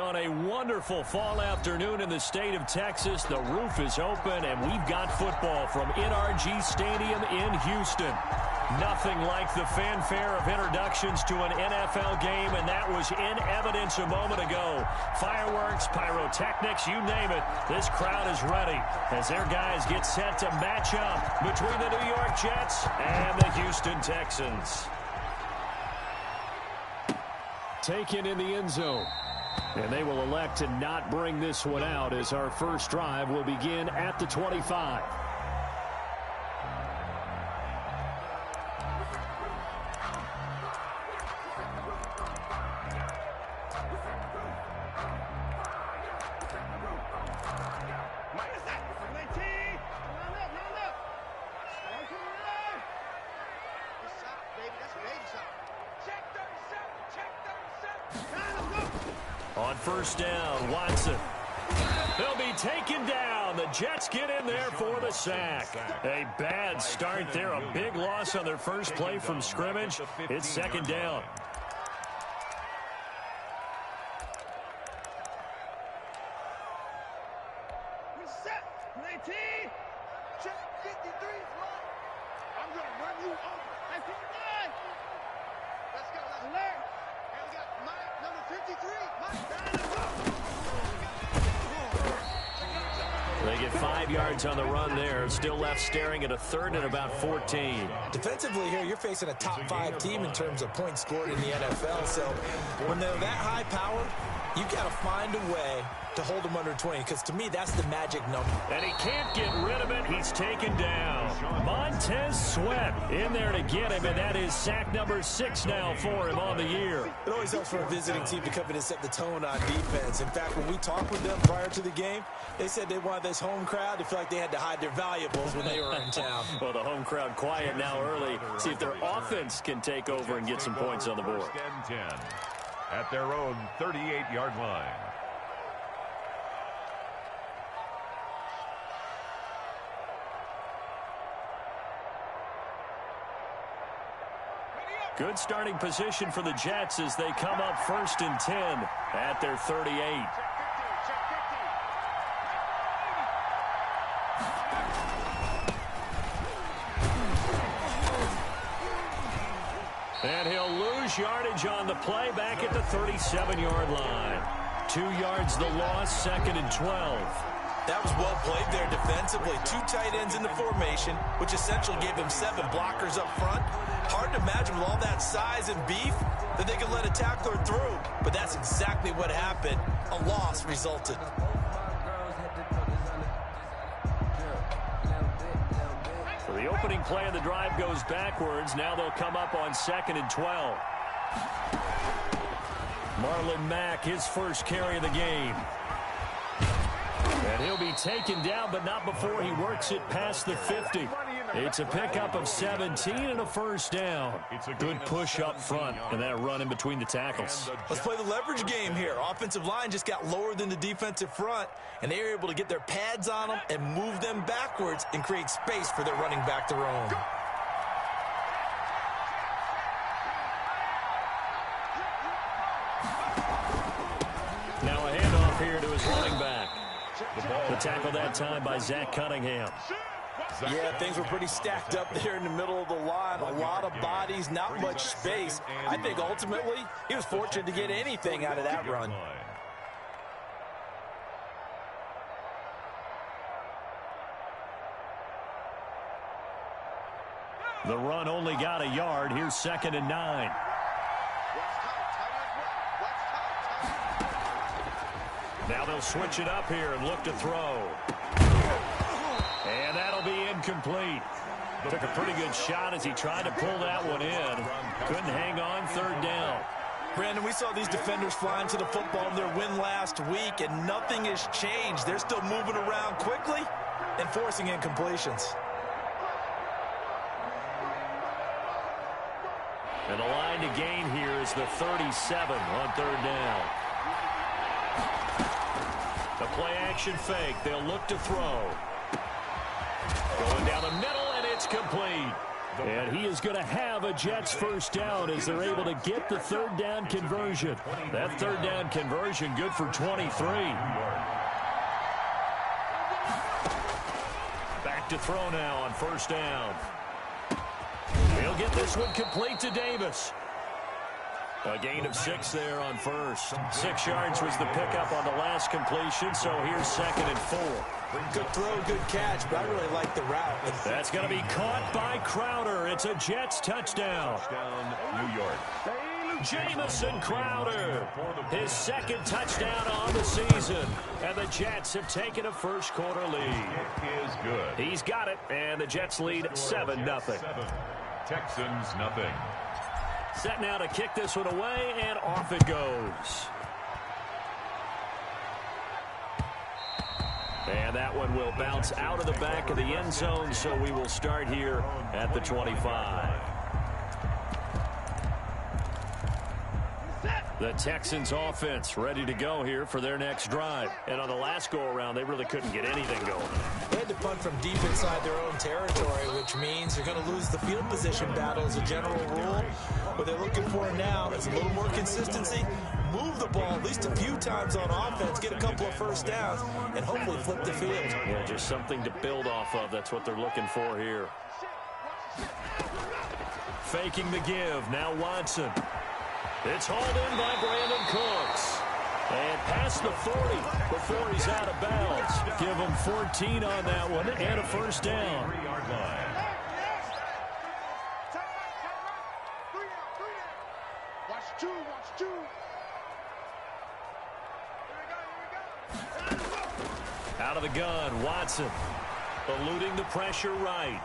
On a wonderful fall afternoon in the state of Texas, the roof is open, and we've got football from NRG Stadium in Houston. Nothing like the fanfare of introductions to an NFL game, and that was in evidence a moment ago. Fireworks, pyrotechnics, you name it. This crowd is ready as their guys get set to match up between the New York Jets and the Houston Texans. Taken in the end zone. And they will elect to not bring this one out as our first drive will begin at the 25. On first down, Watson. He'll be taken down. The Jets get in there for the sack. A bad start there. A big loss on their first play from scrimmage. It's second down. Reset. 19. Check 53. I'm going to run you over. 59. Let's go. Let's alert. And we got Mike, number 53. Mike, down and go. They get 5 yards on the run there. Still left staring at a third and about 14. Defensively here, you're facing a top 5 team in terms of points scored in the NFL. So when they're that high powered, you got to find a way to hold them under 20, because to me, that's the magic number. And he can't get rid of it. He's taken down. Montez Sweat in there to get him, and that is sack number 6 now for him on the year. It always helps for a visiting team to come in and set the tone on defense. In fact, when we talked with them prior to the game, they said they wanted this home crowd to feel like they had to hide their valuables when they were in town. Well, the home crowd quiet now early. See if their offense can take over and get some points on the board. First and 10 at their own 38-yard line. Good starting position for the Jets as they come up first and 10 at their 38. And he'll lose yardage on the play back at the 37-yard line. 2 yards the loss, second and 12. That was well played there defensively. 2 tight ends in the formation, which essentially gave them 7 blockers up front. Hard to imagine with all that size and beef that they could let a tackler through. But that's exactly what happened. A loss resulted. So the opening play of the drive goes backwards. Now they'll come up on second and 12. Marlon Mack, his first carry of the game. And he'll be taken down, but not before he works it past the 50. It's a pickup of 17 and a first down. Good push up front and that run in between the tackles. Let's play the leverage game here. Offensive line just got lower than the defensive front, and they were able to get their pads on them and move them backwards and create space for their running back to roam. Now a handoff here to his running back. The tackle that time by Zach Cunningham. Yeah, things were pretty stacked up there in the middle of the line. A lot of bodies, not much space. I think ultimately he was fortunate to get anything out of that run. The run only got a yard. Here's second and 9. Now they'll switch it up here and look to throw. And that'll be incomplete. Took a pretty good shot as he tried to pull that one in. Couldn't hang on, third down. Brandon, we saw these defenders flying to the football in their win last week, and nothing has changed. They're still moving around quickly and forcing incompletions. And the line to gain here is the 37 on third down. The play action fake. They'll look to throw. Going down the middle, and it's complete. And he is going to have a Jets first down as they're able to get the third down conversion. That third down conversion good for 23. Back to throw now on first down. He'll get this one complete to Davis. A gain of 6 there on first. 6 yards was the pickup on the last completion, so here's 2nd and 4. Good throw, good catch, but I really like the route. That's going to be caught by Crowder. It's a Jets touchdown. Touchdown, New York. Jamison Crowder, his 2nd touchdown on the season. And the Jets have taken a first quarter lead. It is good. He's got it, and the Jets lead 7-0. Texans, nothing. Set now to kick this one away, and off it goes. And that one will bounce out of the back of the end zone, so we will start here at the 25. The Texans offense ready to go here for their next drive. And on the last go-around, they really couldn't get anything going. They had to punt from deep inside their own territory, which means you're going to lose the field position battle as a general rule. What they're looking for now is a little more consistency. Move the ball at least a few times on offense, get a couple of first downs, and hopefully flip the field. Yeah, just something to build off of. That's what they're looking for here. Faking the give. Now Watson. It's hauled in by Brandon Cooks. And past the 40 before he's out of bounds. Give him 14 on that one and a first down. 3-yard line. Watch two. Out of the gun, Watson. Eluding the pressure right.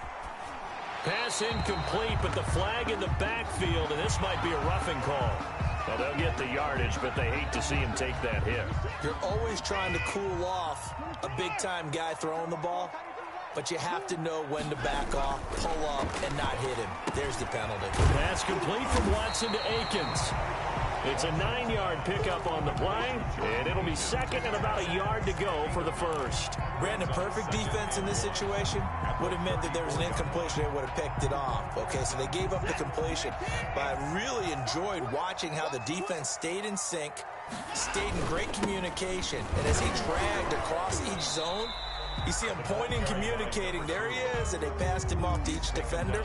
Pass incomplete, but the flag in the backfield, and this might be a roughing call. Well, they'll get the yardage, but they hate to see him take that hit. You're always trying to cool off a big-time guy throwing the ball, but you have to know when to back off, pull up, and not hit him. There's the penalty. Pass complete from Watson to Akins. It's a 9-yard pickup on the play, and it'll be 2nd and about a yard to go for the first. Brandon, perfect defense in this situation would have meant that there was an incompletion. They would have picked it off. Okay, so they gave up the completion. But I really enjoyed watching how the defense stayed in sync, stayed in great communication. And as he dragged across each zone, you see him pointing, communicating. There he is, and they passed him off to each defender.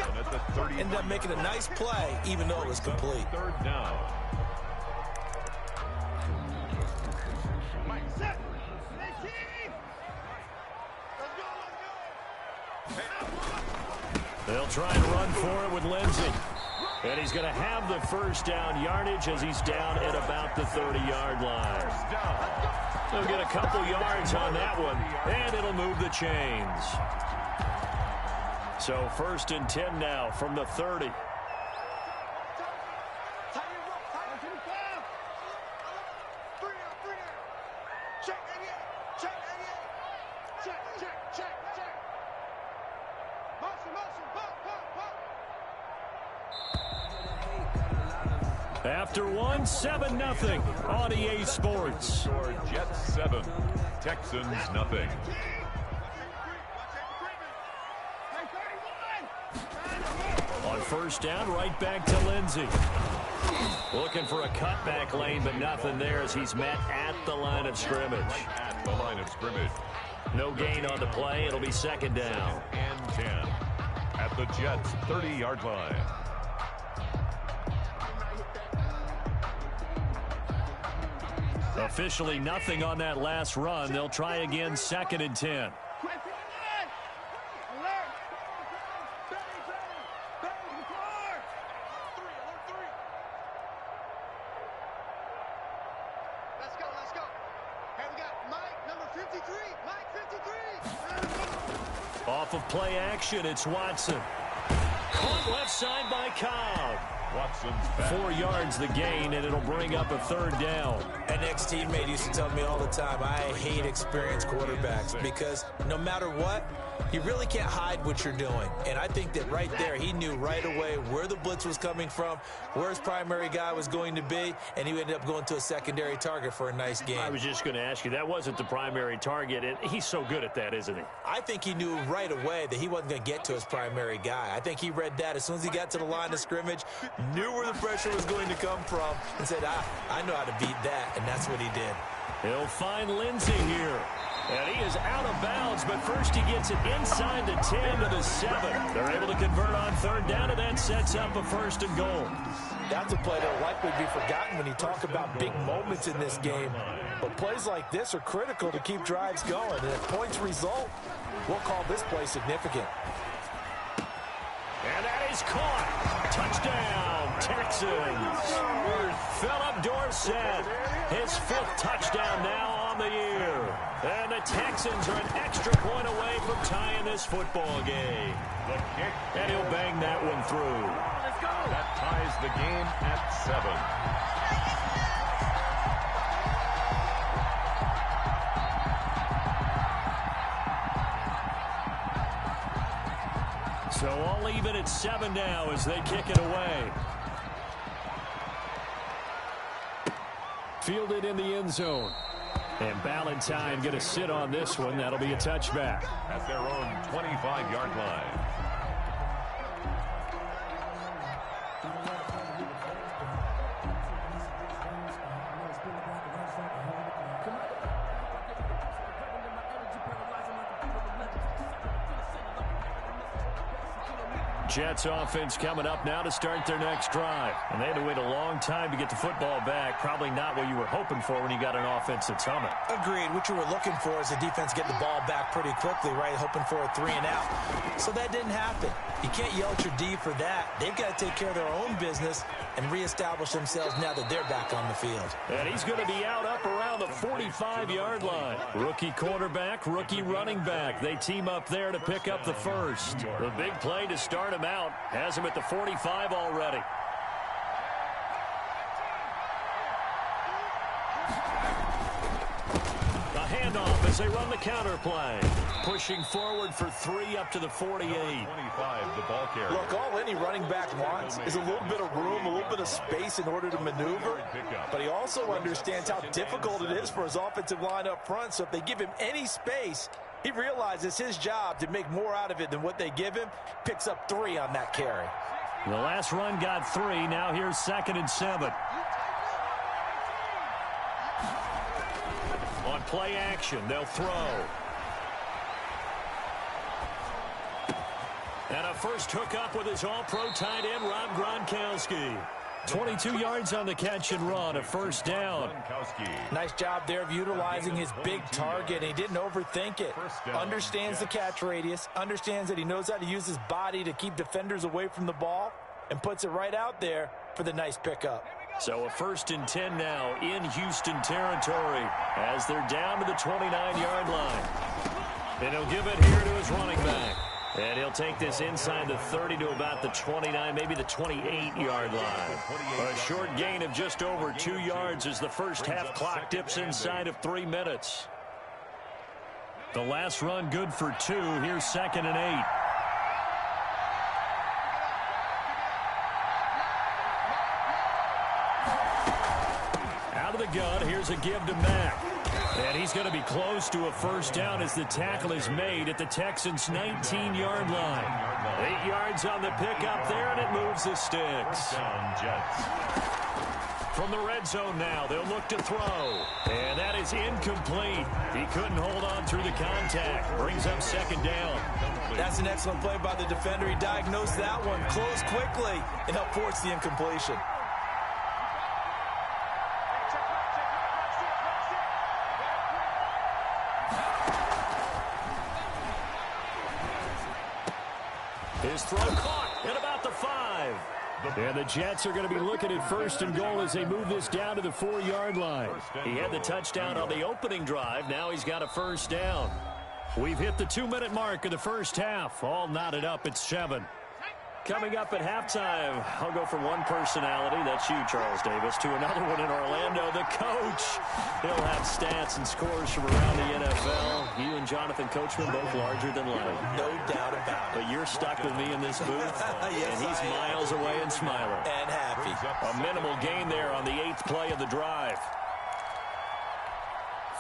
Ended up making a nice play, even though it was complete. 3rd down. They'll try and run for it with Lindsey. And he's going to have the first down yardage as he's down at about the 30-yard line. They'll get a couple yards on that one, and it'll move the chains. So 1st and 10 now from the 30. After one, 7-0 on EA Sports. Jets 7, Texans nothing. On first down, right back to Lindsey. Looking for a cutback lane, but nothing there as he's met at the line of scrimmage. At the line of scrimmage. No gain on the play. It'll be 2nd down. And 10 at the Jets 30-yard line. Officially nothing on that last run. They'll try again 2nd and 10. Let's go. Hey, we got Mike, number 53. Mike 53. Off of play action, it's Watson. Caught left side by Cobb. Watson's back. 4 yards the gain, and it'll bring up a 3rd down. An ex-teammate used to tell me all the time, I hate experienced quarterbacks because no matter what, you really can't hide what you're doing. And I think that right there, he knew right away where the blitz was coming from, where his primary guy was going to be, and he ended up going to a secondary target for a nice game. I was just going to ask you, that wasn't the primary target, and he's so good at that, isn't he? I think he knew right away that he wasn't going to get to his primary guy. I think he read that as soon as he got to the line of scrimmage, knew where the pressure was going to come from, and said, I know how to beat that, and that's what he did. He'll find Lindsey here. And he is out of bounds, but first he gets it inside the 10 to the 7. They're able to convert on 3rd down, and that sets up a 1st and goal. That's a play that will likely be forgotten when you talk about big moments in this game. But plays like this are critical to keep drives going. And if points result, we'll call this play significant. And that is caught. Touchdown, Texans. Philip Dorsett, his 5th touchdown now on the year. And the Texans are an extra point away from tying this football game. The kick. And he'll bang that one through. That ties the game at 7. So all even at 7 now as they kick it away. Fielded in the end zone. And Ballantyne going to sit on this one. That'll be a touchback. At their own 25-yard line. Jets offense coming up now to start their next drive. And they had to wait a long time to get the football back. Probably not what you were hoping for when you got an offense that's humming. Agreed. What you were looking for is the defense getting the ball back pretty quickly, right? Hoping for a 3 and out. So that didn't happen. You can't yell at your D for that. They've got to take care of their own business and reestablish themselves now that they're back on the field. And he's going to be out up around the 45-yard line. Rookie quarterback, rookie running back. They team up there to pick up the 1st. The big play to start him out. Has him at the 45 already. The handoff as they run the counter play. Pushing forward for 3 up to the 48. 25, the ball carrier. Look, all any running back wants is a little bit of room, a little bit of space in order to maneuver. But he also understands how difficult it is for his offensive line up front. So if they give him any space, he realizes his job to make more out of it than what they give him. Picks up 3 on that carry. The last run got 3. Now here's 2nd and 7. On play action, they'll throw. And a first hookup with his all-pro tight end, Rob Gronkowski. 22 yards on the catch and run, a 1st down. Nice job there of utilizing his big target. He didn't overthink it. Understands the catch radius, understands that he knows how to use his body to keep defenders away from the ball, and puts it right out there for the nice pickup. So a 1st and 10 now in Houston territory as they're down to the 29-yard line. And he'll give it here to his running back. And he'll take this inside the 30 to about the 29, maybe the 28-yard line. A short gain of just over 2 yards as the first half clock dips inside of 3 minutes. The last run good for 2. Here's 2nd and 8. Out of the gun, here's a give to Mack. And he's going to be close to a 1st down as the tackle is made at the Texans' 19-yard line. 8 yards on the pickup there, and it moves the sticks. From the red zone now, they'll look to throw. And that is incomplete. He couldn't hold on through the contact. Brings up 2nd down. That's an excellent play by the defender. He diagnosed that one, closed quickly, and helped force the incompletion. His throw caught at about the 5. And the Jets are going to be looking at 1st and goal as they move this down to the 4-yard line. He had the touchdown on the opening drive. Now he's got a 1st down. We've hit the 2-minute mark of the first half. All knotted up at 7. Coming up at halftime, I'll go from one personality, that's you, Charles Davis, to another one in Orlando, the coach. He'll have stats and scores from around the NFL. You and Jonathan Coachman both larger than life. No doubt about it. But you're stuck with me in this booth, yes, and he's miles away and smiling. And happy. A minimal gain there on the 8th play of the drive.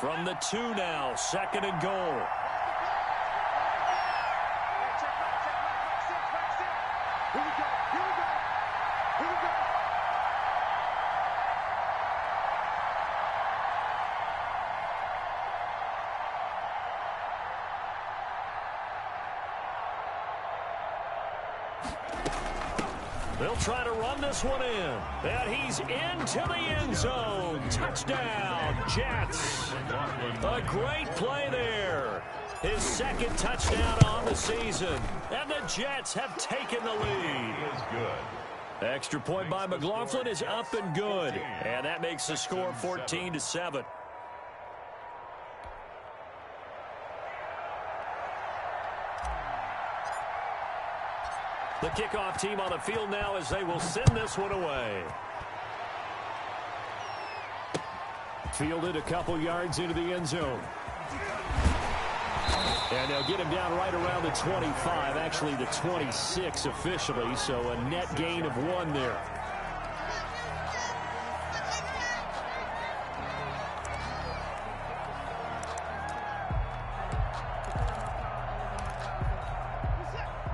From the 2 now, 2nd and goal. They'll try to run this one in. And he's into the end zone. Touchdown, Jets. A great play there. His 2nd touchdown on the season. And the Jets have taken the lead. Extra point by McLaughlin is up and good. And that makes the score 14-7. The kickoff team on the field now as they will send this one away. Fielded a couple yards into the end zone. And they'll get him down right around the 25, actually the 26 officially, so a net gain of 1 there.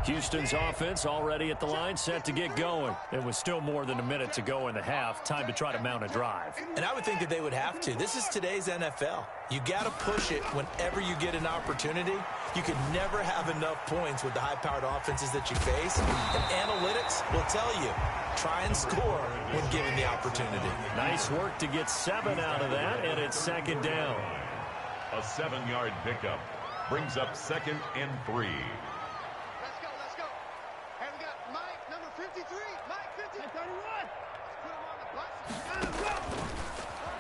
Houston's offense already at the line, set to get going. It was still more than a minute to go in the half. Time to try to mount a drive. And I would think that they would have to. This is today's NFL. You got to push it whenever you get an opportunity. You can never have enough points with the high-powered offenses that you face. And analytics will tell you, try and score when given the opportunity. Nice work to get 7 out of that, and it's 2nd down. A 7-yard pickup brings up 2nd and 3.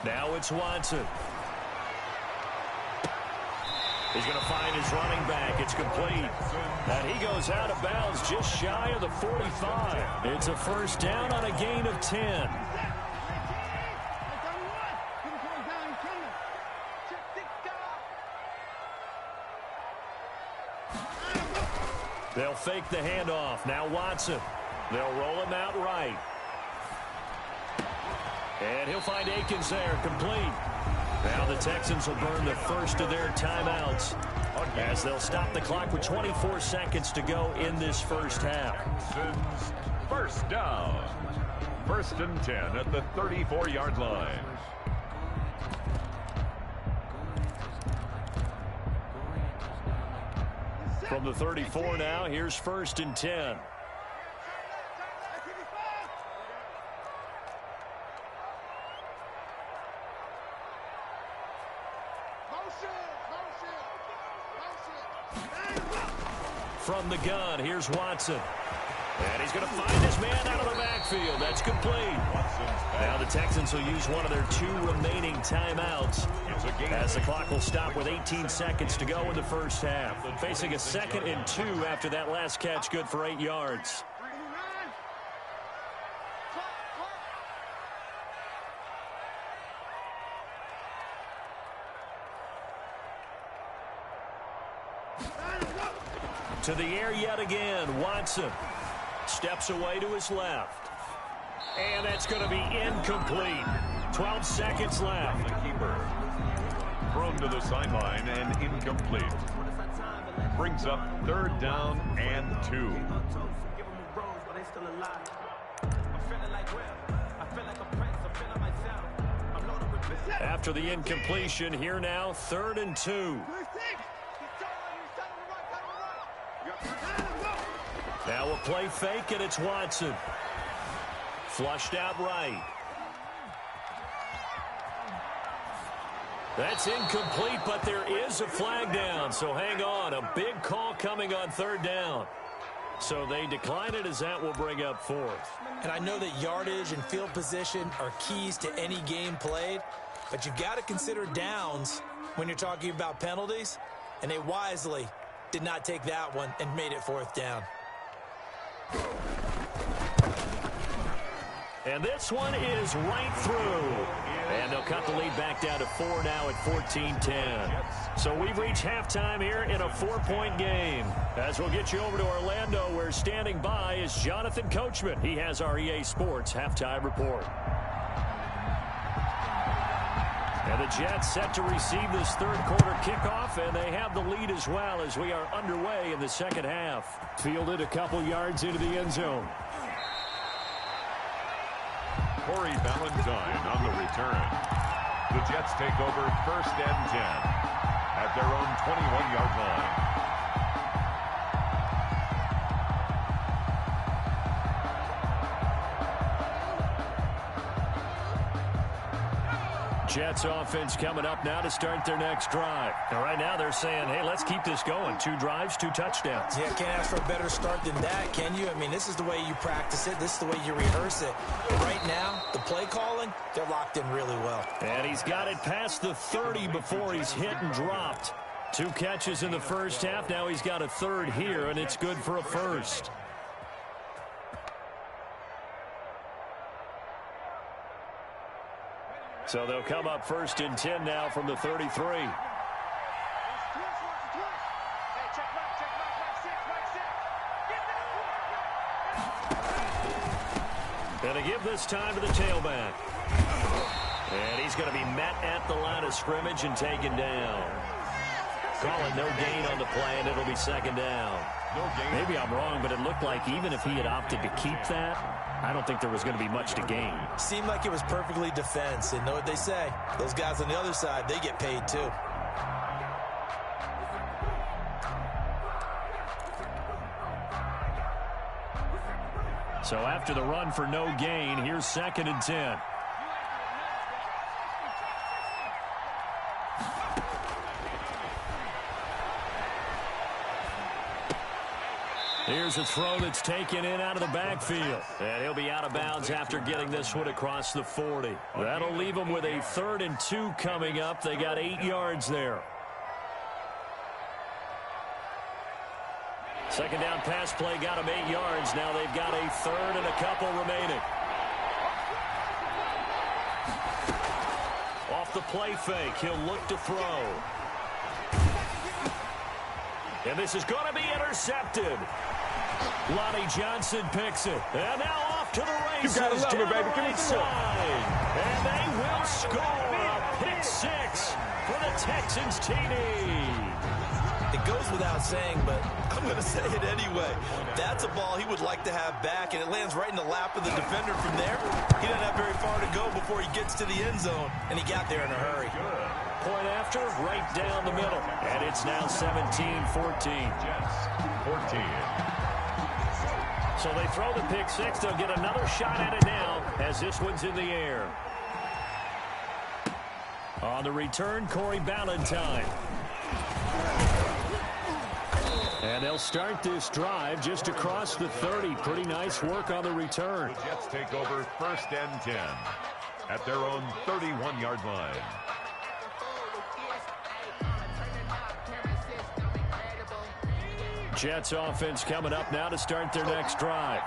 Now it's Watson. He's going to find his running back. It's complete. And he goes out of bounds just shy of the 45. It's a 1st down on a gain of 10. They'll fake the handoff. Now Watson. They'll roll him out right. And he'll find Akins there, complete. Now the Texans will burn the first of their timeouts as they'll stop the clock with 24 seconds to go in this first half. First down. 1st and 10 at the 34-yard line. From the 34 now, here's 1st and 10. From the gun, here's Watson. And he's going to find his man out of the backfield. That's complete. Now the Texans will use one of their 2 remaining timeouts as the clock will stop with 18 seconds to go in the first half. Facing a 2nd and 2 after that last catch, good for 8 yards. To the air yet again, Watson steps away to his left. And that's going to be incomplete. 12 seconds left. The keeper thrown to the sideline and incomplete. Brings up 3rd down and 2. After the incompletion, here now, 3rd and 2. Now a play fake, and it's Watson. Flushed out right. That's incomplete, but there is a flag down, so hang on. A big call coming on 3rd down. So they decline it as that will bring up 4th. And I know that yardage and field position are keys to any game played, but you've got to consider downs when you're talking about penalties, and they wisely did not take that one and made it 4th down. And this one is right through. And they'll cut the lead back down to 4 now at 14-10. So we've reached halftime here in a 4-point game. As we'll get you over to Orlando, where standing by is Jonathan Coachman. He has our EA Sports halftime report. And the Jets set to receive this third quarter kickoff, and they have the lead as well as we are underway in the second half. Fielded a couple yards into the end zone. Corey Valentine on the return. The Jets take over 1st and 10 at their own 21-yard line. Jets offense coming up now to start their next drive. And right now they're saying, hey, let's keep this going. 2 drives, 2 touchdowns. Yeah, can't ask for a better start than that, can you? I mean, this is the way you practice it. This is the way you rehearse it. But right now, the play calling, they're locked in really well. And he's got it past the 30 before he's hit and dropped. 2 catches in the first half. Now he's got a third here, and it's good for a first. So they'll come up 1st and 10 now from the 33. Going to give this time to the tailback. And he's going to be met at the line of scrimmage and taken down. Call it no gain on the play, and it'll be 2nd down. Maybe I'm wrong, but it looked like even if he had opted to keep that, I don't think there was going to be much to gain. Seemed like it was perfectly defense. And know what they say? Those guys on the other side, they get paid too. So after the run for no gain, here's 2nd and 10. Here's a throw that's taken in out of the backfield. And he'll be out of bounds after getting this one across the 40. That'll leave him with a 3rd and 2 coming up. They got 8 yards there. 2nd down pass play got him 8 yards. Now they've got a 3rd and a couple remaining. Off the play fake, he'll look to throw. And this is going to be intercepted. Lonnie Johnson picks it. And now off to the races. You gotta love it, baby. Give me some more. And they will score a pick 6 for the Texans TD. It goes without saying, but I'm going to say it anyway. That's a ball he would like to have back, and it lands right in the lap of the defender from there. He doesn't have very far to go before he gets to the end zone, and he got there in a hurry. Point after, right down the middle. And it's now 17-14. Jets, 14. So they throw the pick 6. They'll get another shot at it now as this one's in the air. On the return, Corey Valentine. And they'll start this drive just across the 30. Pretty nice work on the return. The Jets take over 1st and 10 at their own 31-yard line. Jets offense coming up now to start their next drive.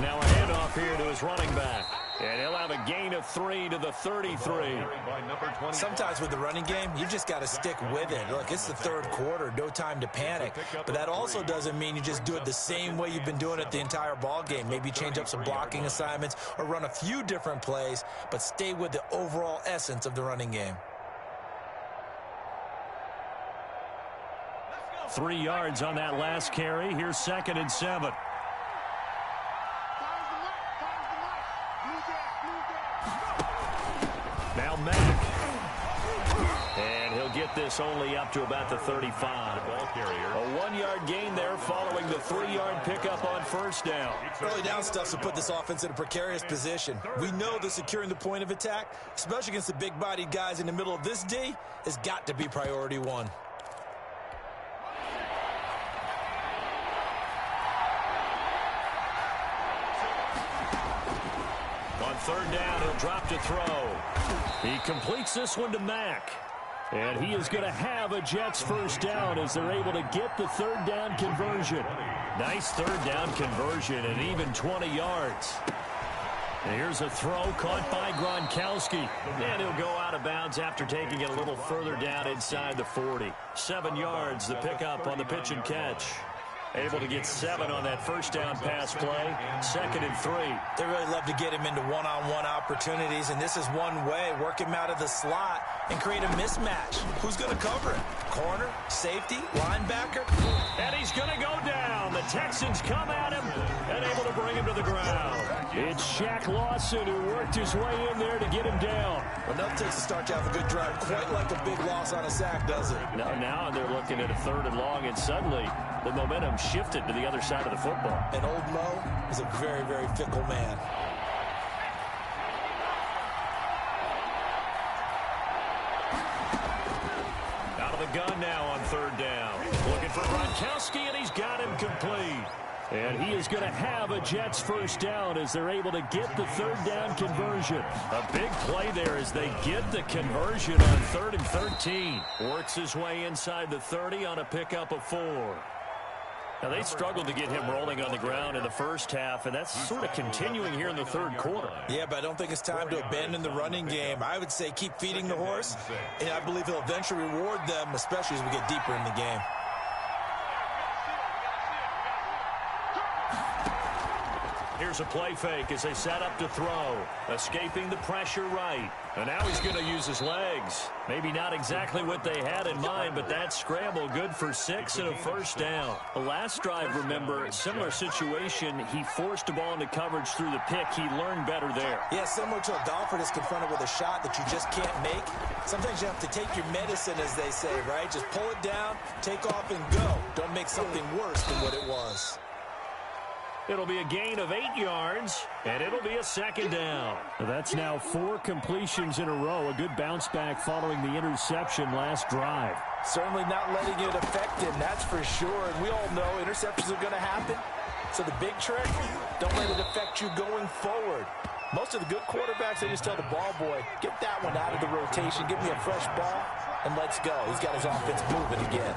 Now a handoff here to his running back. And he'll have a gain of 3 to the 33. Sometimes with the running game, you just got to stick with it. Look, it's the 3rd quarter, no time to panic. But that also doesn't mean you just do it the same way you've been doing it the entire ball game. Maybe change up some blocking assignments or run a few different plays, but stay with the overall essence of the running game. 3 yards on that last carry. Here's 2nd and 7. Now Mack. And he'll get this only up to about the 35. Ball carrier. A 1-yard gain there following the 3-yard pickup on 1st down. Early down stuff to put this offense in a precarious position. We know that securing the point of attack, especially against the big-bodied guys in the middle of this D, has got to be priority 1. On 3rd down, he'll drop to throw. He completes this one to Mack. And he is going to have a Jets first down as they're able to get the third down conversion. Nice third down conversion and even 20 yards. And here's a throw caught by Gronkowski. And he'll go out of bounds after taking it a little further down inside the 40. 7 yards, the pickup on the pitch and catch. Able to get 7 on that first down pass play. 2nd and 3. They really love to get him into one-on-one opportunities, and this is one way. Work him out of the slot and create a mismatch. Who's going to cover it? Corner, safety, linebacker? And he's going to go down. The Texans come at him and able to bring him to the ground. It's Shaq Lawson who worked his way in there to get him down. Enough takes to start to have a good drive. Quite like a big loss on a sack, does it? Now they're looking at a 3rd and long, and suddenly the momentum shifted to the other side of the football. And old Mo is a very, very fickle man. Out of the gun now on 3rd down. Looking for Gronkowski, and he's got him complete. And he is going to have a Jets first down as they're able to get the 3rd down conversion. A big play there as they get the conversion on 3rd and 13. Works his way inside the 30 on a pickup of 4. Now, they struggled to get him rolling on the ground in the first half, and that's sort of continuing here in the 3rd quarter. Yeah, but I don't think it's time to abandon the running game. I would say keep feeding the horse, and I believe he'll eventually reward them, especially as we get deeper in the game. Here's a play fake as they set up to throw. Escaping the pressure right. And now he's going to use his legs. Maybe not exactly what they had in mind, but that scramble good for 6 and a first down. The last drive, remember, similar situation. He forced the ball into coverage through the pick. He learned better there. Yeah, similar to a golfer that's confronted with a shot that you just can't make. Sometimes you have to take your medicine, as they say, right? Just pull it down, take off, and go. Don't make something worse than what it was. It'll be a gain of 8 yards, and it'll be a 2nd down. That's now 4 completions in a row. A good bounce back following the interception last drive. Certainly not letting it affect him, that's for sure. And we all know interceptions are going to happen. So the big trick, don't let it affect you going forward. Most of the good quarterbacks, they just tell the ball boy, get that one out of the rotation, give me a fresh ball, and let's go. He's got his offense moving again.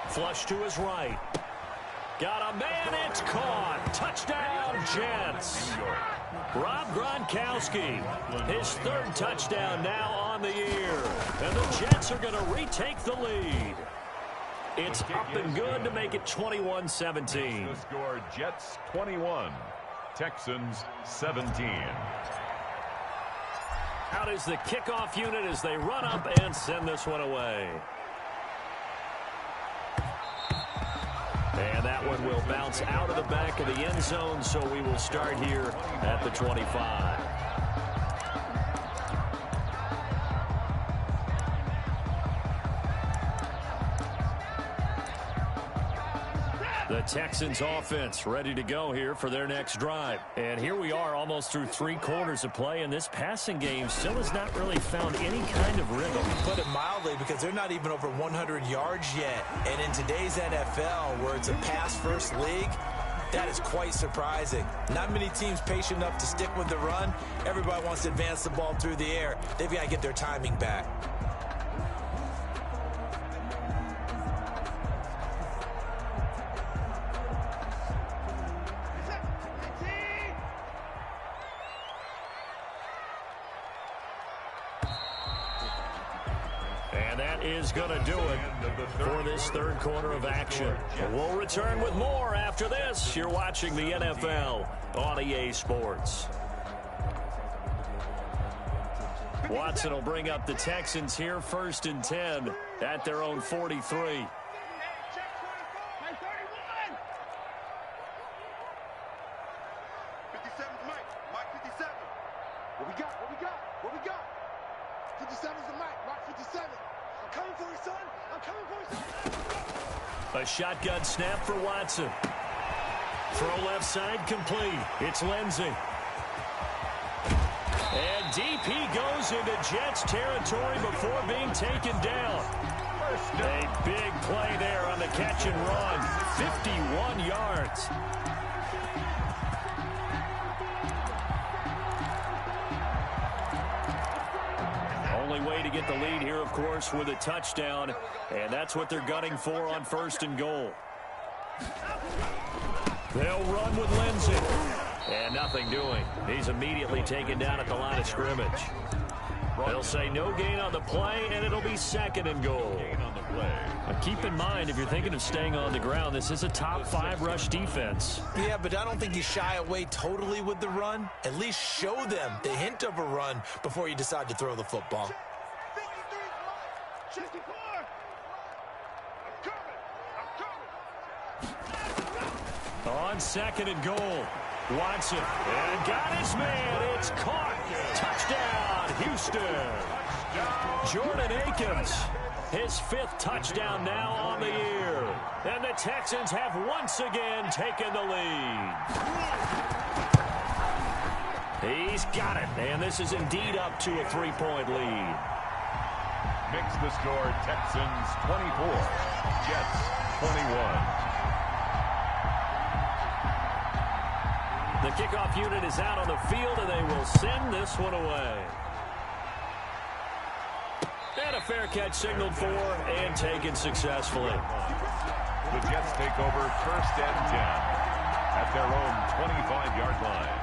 Flush to his right. Got a man, it's caught. Touchdown, Jets. Rob Gronkowski, his 3rd touchdown now on the year. And the Jets are going to retake the lead. It's up and good to make it 21-17. The score, Jets 21, Texans 17. Out is the kickoff unit as they run up and send this one away. And that one will bounce out of the back of the end zone, so we will start here at the 25. The Texans offense ready to go here for their next drive. And here we are almost through 3 quarters of play, and this passing game still has not really found any kind of rhythm. Put it mildly, because they're not even over 100 yards yet. And in today's NFL, where it's a pass-first league, that is quite surprising. Not many teams patient enough to stick with the run. Everybody wants to advance the ball through the air. They've got to get their timing back. And that is going to do it for this 3rd quarter of action. We'll return with more after this. You're watching the NFL on EA Sports. Watson will bring up the Texans here, 1st and 10 at their own 43. A shotgun snap for Watson. Throw left side complete. It's Lindsey. And deep he goes into Jets territory before being taken down. A big play there on the catch and run. 51 yards. Only get the lead here, of course, with a touchdown, and that's what they're gunning for on 1st and goal. They'll run with Lindsey. And nothing doing. He's immediately taken down at the line of scrimmage. They'll say no gain on the play, and it'll be 2nd and goal. Now keep in mind, if you're thinking of staying on the ground, this is a top 5 rush defense. Yeah, but I don't think you shy away totally with the run. At least show them the hint of a run before you decide to throw the football. 54. On 2nd and goal. Watson, and got his man. It's caught. Touchdown, Houston. Jordan Akins, his 5th touchdown now on the year. And the Texans have once again taken the lead. He's got it, and this is indeed up to a 3-point lead. Makes the score Texans 24, Jets 21. The kickoff unit is out on the field, and they will send this one away. And a fair catch signaled for and taken successfully. The Jets take over 1st and 10 at their own 25-yard line.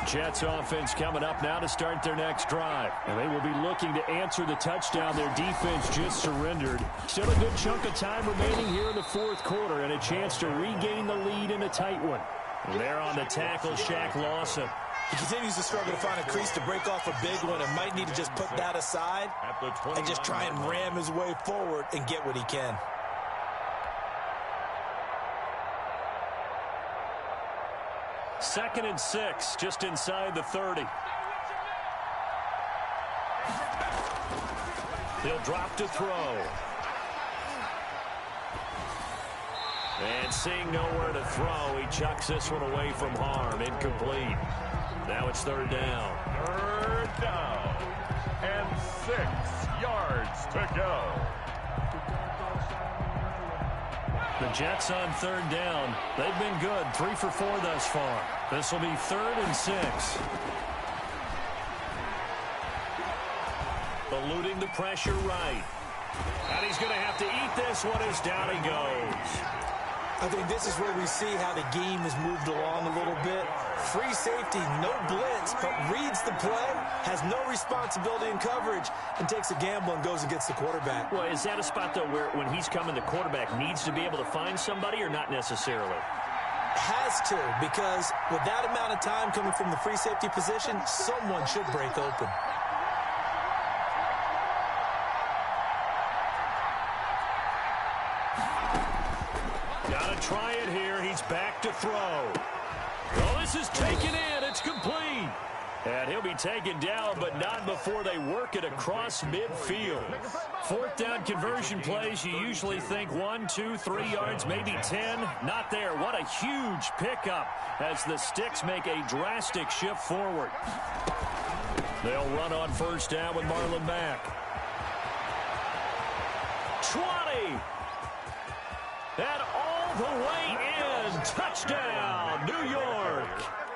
Jets offense coming up now to start their next drive. And they will be looking to answer the touchdown their defense just surrendered. Still a good chunk of time remaining here in the 4th quarter and a chance to regain the lead in a tight one. And there on the tackle, Shaq Lawson. He continues to struggle to find a crease to break off a big one and might need to just put that aside and just try and ram his way forward and get what he can. Second and 6, just inside the 30. He'll drop to throw. And seeing nowhere to throw, he chucks this one away from harm. Incomplete. Now it's 3rd down. 3rd down. And 6 yards to go. The Jets on 3rd down. They've been good. 3 for 4 thus far. This will be 3rd and 6. Eluding the pressure right. And he's going to have to eat this one as down he goes. I think this is where we see how the game has moved along a little bit. Free safety, no blitz, but reads the play, has no responsibility in coverage, and takes a gamble and goes and gets the quarterback. Well, is that a spot, though, where when he's coming, the quarterback needs to be able to find somebody or not necessarily? Has to, because with that amount of time coming from the free safety position, someone should break open. Gotta try it here. He's back to throw. Well, this is taken in. It's complete. And he'll be taken down, but not before they work it across midfield. 4th down conversion plays, you usually think 1, 2, 3 yards, maybe 10. Not there. What a huge pickup as the Sticks make a drastic shift forward. They'll run on 1st down with Marlon Mack. 20. And all the way in. Touchdown, New York.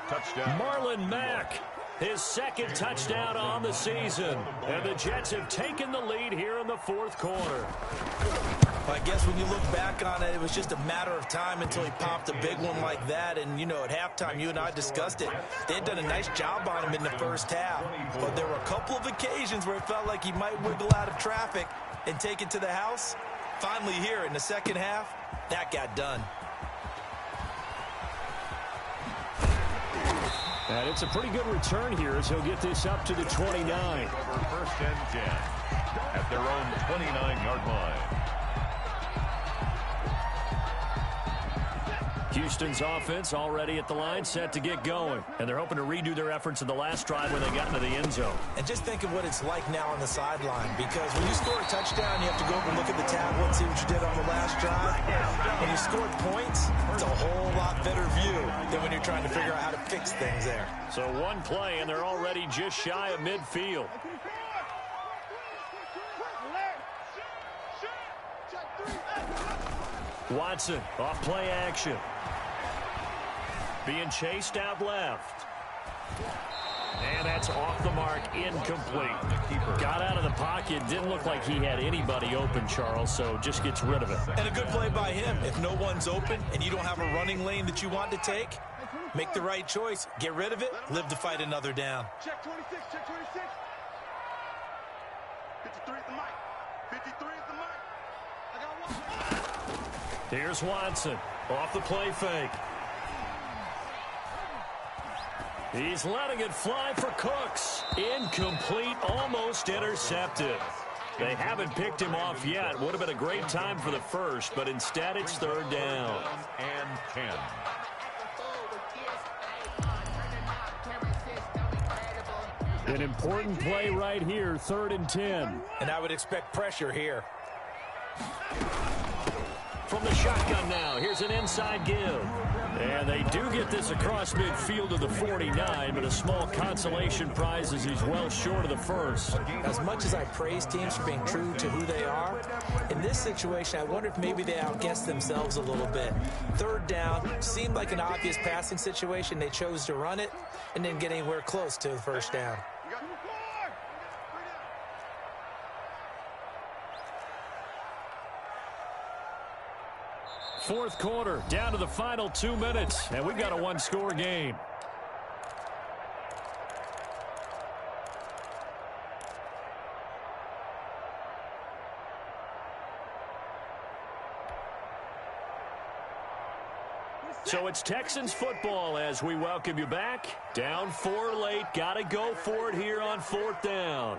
Touchdown. Marlon Mack, his 2nd touchdown on the season. And the Jets have taken the lead here in the 4th quarter. I guess when you look back on it, it was just a matter of time until he popped a big one like that. And, you know, at halftime, you and I discussed it. They had done a nice job on him in the 1st half. But there were a couple of occasions where it felt like he might wiggle out of traffic and take it to the house. Finally here in the 2nd half, that got done. And it's a pretty good return here as he'll get this up to the 29. Over 1st and 10 at their own 29-yard line. Houston's offense already at the line, set to get going. And they're hoping to redo their efforts in the last drive when they got into the end zone. And just think of what it's like now on the sideline, because when you score a touchdown, you have to go over and look at the tablet and see what you did on the last drive. When you scored points, it's a whole lot better view than when you're trying to figure out how to fix things there. So one play, and they're already just shy of midfield. Watson, off play action. Being chased out left. And that's off the mark, incomplete. Got out of the pocket, didn't look like he had anybody open, Charles, so just gets rid of it. And a good play by him. If no one's open and you don't have a running lane that you want to take, make the right choice. Get rid of it, live to fight another down. Check 26, check 26. 53 is the mic. 53 is the mic. I got one. Here's Watson off the play fake. He's letting it fly for Cooks. Incomplete, almost intercepted. They haven't picked him off yet. Would have been a great time for the first, but instead it's third down. And 10. An important play right here, 3rd and 10. And I would expect pressure here. From the shotgun now, here's an inside give. And they do get this across midfield to the 49, but a small consolation prize as he's well short of the first. As much as I praise teams for being true to who they are, in this situation, I wonder if maybe they outguessed themselves a little bit. 3rd down, seemed like an obvious passing situation. They chose to run it and didn't get anywhere close to the first down. Fourth quarter, down to the final 2 minutes, and we've got a one-score game. So it's Texans football as we welcome you back. Down 4 late, got to go for it here on 4th down.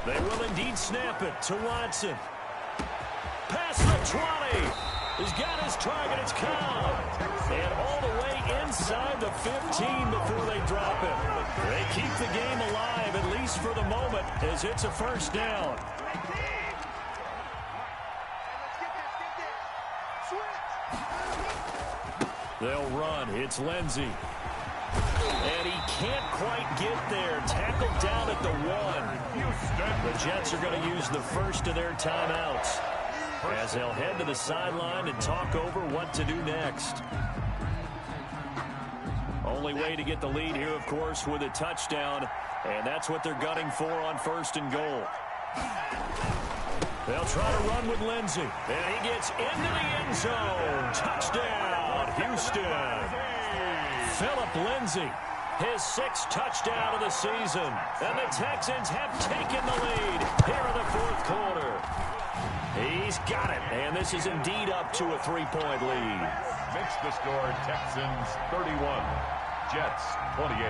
They will indeed snap it to Watson. Past the 20. He's got his target. It's caught. And all the way inside the 15 before they drop it. They keep the game alive, at least for the moment, as it's a first down. They'll run. It's Lindsey. And he can't quite get there. Tackled down at the 1. The Jets are going to use the first of their timeouts as they'll head to the sideline and talk over what to do next. Only way to get the lead here, of course, with a touchdown, and that's what they're gunning for on 1st and goal. They'll try to run with Lindsey, and he gets into the end zone. Touchdown, Houston. Phillip Lindsey, his 6th touchdown of the season. And the Texans have taken the lead here in the 4th quarter. He's got it, and this is indeed up to a 3-point lead. Makes the score Texans 31, Jets 28.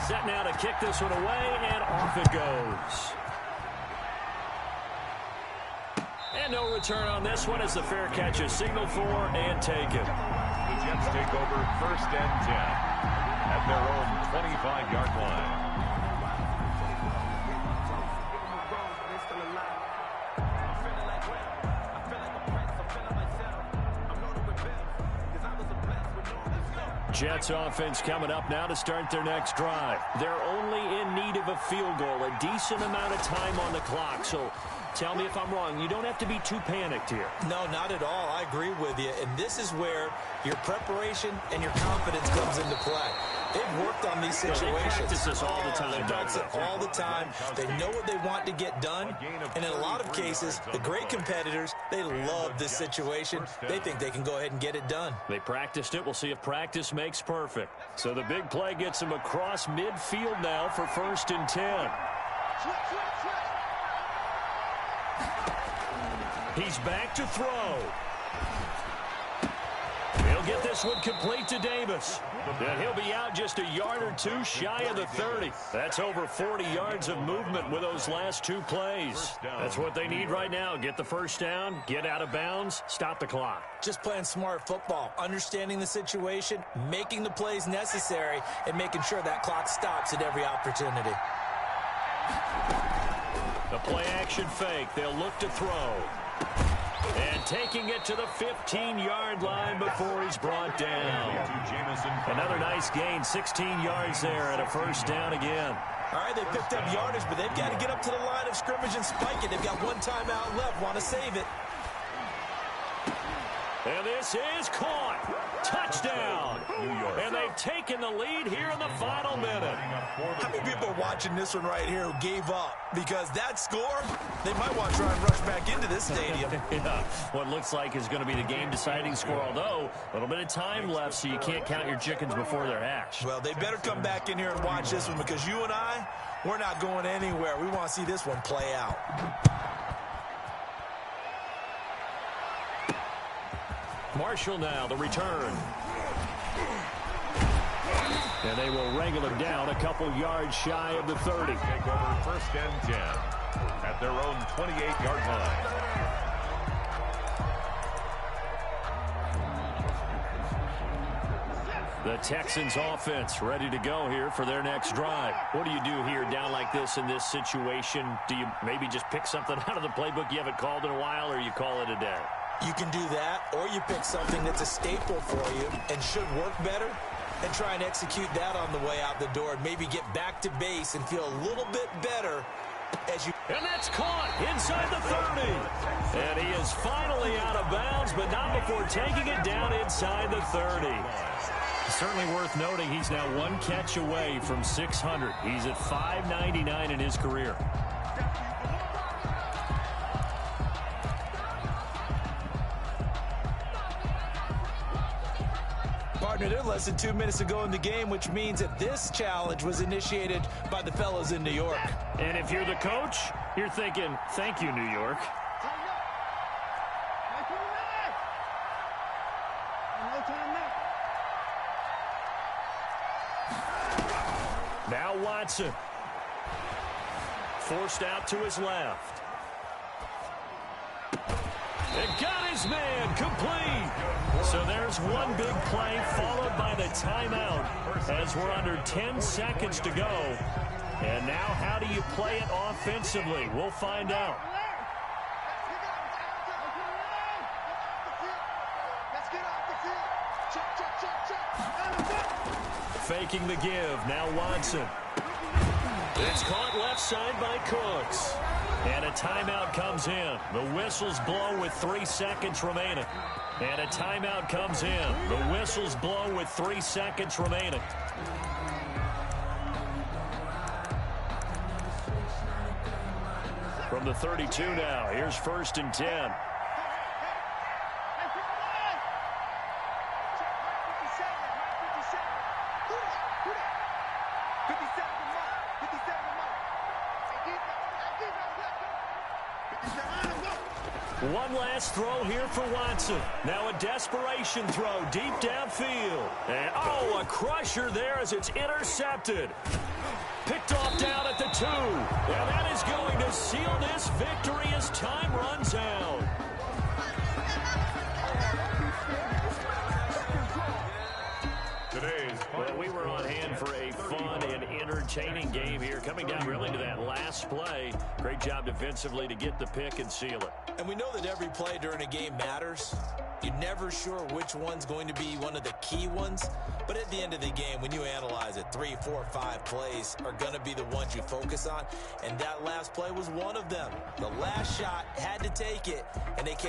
Set now to kick this one away, and off it goes. And no return on this one as the fair catch is signaled for and taken. The Jets take over 1st and 10 at their own 25-yard line. Jets offense coming up now to start their next drive. They're only in need of a field goal, a decent amount of time on the clock. So tell me if I'm wrong. You don't have to be too panicked here. No, not at all. I agree with you. And this is where your preparation and your confidence comes into play. They've worked on these situations. They practice this all the time. They practice it all the time. They know what they want to get done. And in a lot of cases, the great competitors, they love this situation. They think they can go ahead and get it done. They practiced it. We'll see if practice makes perfect. So the big play gets them across midfield now for 1st and 10. He's back to throw. He'll get this one complete to Davis. And he'll be out just a yard or two shy of the 30. That's over 40 yards of movement with those last 2 plays. That's what they need right now. Get the first down, get out of bounds, stop the clock. Just playing smart football, understanding the situation, making the plays necessary, and making sure that clock stops at every opportunity. The play action fake. They'll look to throw. And taking it to the 15-yard line before he's brought down. Another nice gain, 16 yards there and a first down again. All right, they picked up yardage, but they've got to get up to the line of scrimmage and spike it. They've got one timeout left, want to save it. And this is caught. Touchdown. And they've taken the lead here in the final minute. How many people are watching this one right here who gave up? Because that score, they might want to try and rush back into this stadium. Yeah, what looks like is going to be the game-deciding score, although a little bit of time left, so you can't count your chickens before they're hatched. Well, they better come back in here and watch this one, because you and I, we're not going anywhere. We want to see this one play out. Marshall now, the return. And they will wrangle him down a couple yards shy of the 30. Take over first and 10 at their own 28-yard line. The Texans offense ready to go here for their next drive. What do you do here down like this in this situation? Do you maybe just pick something out of the playbook you haven't called in a while, or you call it a day? You can do that, or you pick something that's a staple for you and should work better and try and execute that on the way out the door and maybe get back to base and feel a little bit better as you... And that's caught inside the 30. And he is finally out of bounds, but not before taking it down inside the 30. Certainly worth noting he's now one catch away from 600. He's at 599 in his career. Partner, they're less than 2 minutes ago in the game, which means that this challenge was initiated by the fellas in New York. And if you're the coach, you're thinking, thank you, New York. Now Watson. Forced out to his left. And got his man complete. So there's one big play followed by the timeout as we're under 10 seconds to go. And now how do you play it offensively? We'll find out. Faking the give. Now Watson. It's caught left side by Cooks. And a timeout comes in. The whistles blow with 3 seconds remaining. And a timeout comes in. The whistles blow with 3 seconds remaining. From the 32 now, here's first and 10. One last throw here for Watson. Now a desperation throw deep downfield. And, oh, a crusher there as it's intercepted. Picked off down at the 2. And that is going to seal this victory as time runs out. Well, we were on hand for a fun and entertaining game here. Coming down really to that last play. Great job defensively to get the pick and seal it. And we know that every play during a game matters. You're never sure which one's going to be one of the key ones. But at the end of the game, when you analyze it, 3, 4, 5 plays are going to be the ones you focus on. And that last play was one of them. The last shot had to take it, and they came